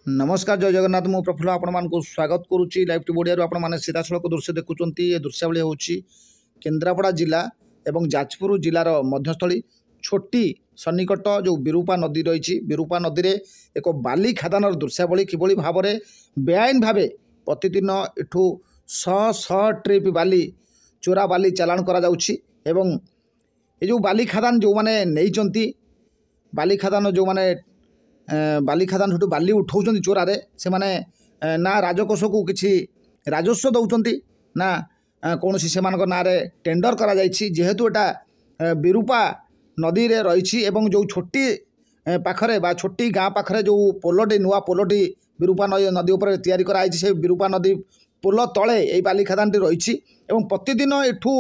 नमस्कार जय जगन्नाथ मु प्रफुल्ल आपण स्वागत करुच्ची लाइव टी ओडिया आपण सीधा सड़क दृश्य देखुंत ये दृश्यावली हूँ केन्द्रापड़ा जिला एवं जाजपुर जिलार मध्यस्थली छोटी सन्निकट जो विरूपा नदी रही विरूपा नदी में एक बाली खादान दृश्यावली किभली भाव में बेआईन भाव प्रतिदिन एठू शह शह ट्रिप बाली चोरा बाली चालाण करा जाउछि एवं ये जो बाली खादान जो मैंने नहीं बाली खादान जो मैंने बाली खादान बाली उठाऊँ चोरार से माने ना राजकोष को किसी राजस्व दौरान ना कौन से ना टेंडर करा जेहेतु एटा विरूपा नदी रे रही एवं जो छोटी पाखरे बा छोटी गाँ पाखरे जो पोलटी नुआ पोलटी विरूपा नदी उपर तैयारी कराई से विरूपा नदी पोल तले ये बाली खादान रही प्रतिदिन एठू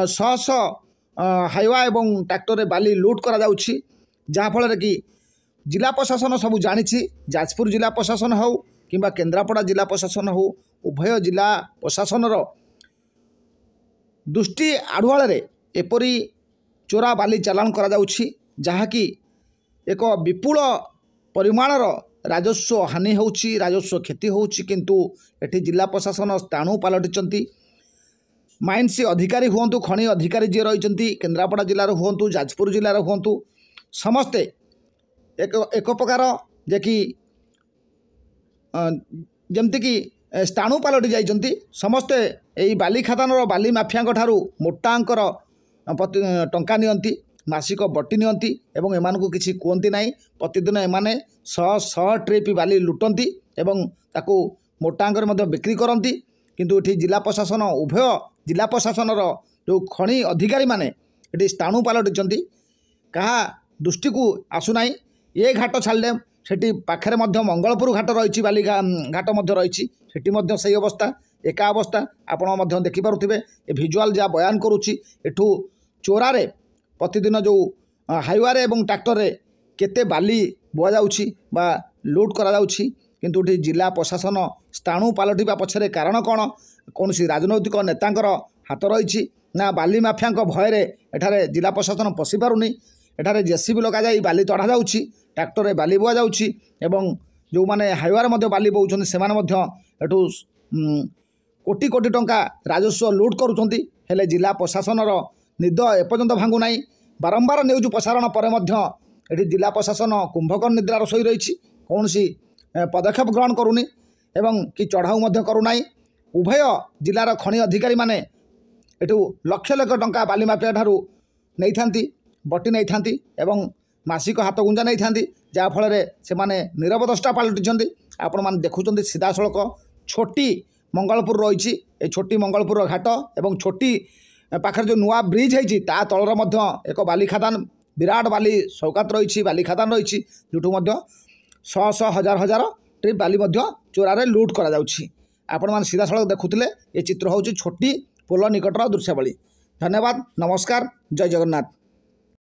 शह शह हाइवा एवं ट्रैक्टर बाली लुट करा जाउछि जहाँफल कि जिला प्रशासन सब जानी जाजपुर जिला प्रशासन हो कि केन्द्रापड़ा जिला प्रशासन हो उभय जिला प्रशासन दृष्टि आढ़ुआल एपरी चोरा बाली चालाण करा जाउछि जहाँकि एक विपुल परिमाणर राजस्व हानि होउछि राजस्व क्षति होउछि किंतु एठी जिला प्रशासन स्थाणु पलटिचंती माइंस अधिकारी हुंतु खनि अधिकारी जे रहिचंती केन्द्रापड़ा जिलार हुंतु जाजपुर जिलार हुंतु समस्ते एक प्रकार जे कि जमती कि स्थाणु पलटि जाइछंती समस्ते यही बाली खादान बाली माफिया ठारू मोटा अंकर टंका नियंती मासिक बटी नियंती एवं एमानकु किछि कुहंती नाही प्रतिदिन एमाने शह शह ट्रिप बाली लुटंती एवं ताकू मोटा अंकर मध्ये बिक्री करंती किंतु एठी जिला प्रशासन उभय जिला प्रशासन जो खनि अधिकारी माने एठी स्थाणु पलटिचंती कहा दृष्टि को आसुनाई ये घाट छाड़े से पाखे मंगलपुर घाट रही बाली घाट रही से अवस्था एका अवस्था आपड़ देखिपे ये भिजुआल जहाँ बयान करुच्ची एठू चोरारे प्रतिदिन जो हाइवे एवं ट्रैक्टर केते बाली बुआ जाउछि बा लुट करा जाउछि किंतु एठी जिला प्रशासन स्थाणु पलटिबा पछरे कारण कौन सी राजनैतिक नेतांकर हाथ रही ना बाली माफिया भयर एठारे जिला प्रशासन पशि पारुनी एठारे जेसीबी लगा जाई बाली तढ़ा जाउछि ट्रैक्टर रे बाली बुआ जाउछि एवं जो माने हाइवे मध्ये बाली बोउछन सेमान मध्ये एठू कोटी कोटी टंका राजस्व लुट करूछंती हेले जिला प्रशासन निद एपर्यंत भांगु नाही बारंबार न्यूज प्रसारण पर मध्य एठी जिला प्रशासन कुंभकर्ण निद्रार शोई रही कौन सी पदक्षेप ग्रहण करूनी एवं कि चढ़ाऊ मध्ये करूनाई उभय जिलार खनि अधिकारी माने एठू लक्ष लक्ष टंका बाली माफिया ठारू नहीं थांती बटी नहीं थांती एवं मासिक हाथ गुंजा नहीं थांती जहाँफल से माने नीरव दृष्टा पलटिंट आपण मैंने देखुं सीधा सड़क छोटी मंगलपुर रही छोटी मंगलपुर घाट एवं छोटी पाखर जो नुआ ब्रिज है तलर एक बाली खादान विराट बाली सौकात रही बाली खादान रही जो शह शह हजार हजार ट्रिप बाली चोरारे लुट करा जाउछि आपण मैंने सीधा सड़क देखुले ये चित्र हूँ छोटी पोल निकटर दृश्यावली। धन्यवाद नमस्कार जय जगन्नाथ।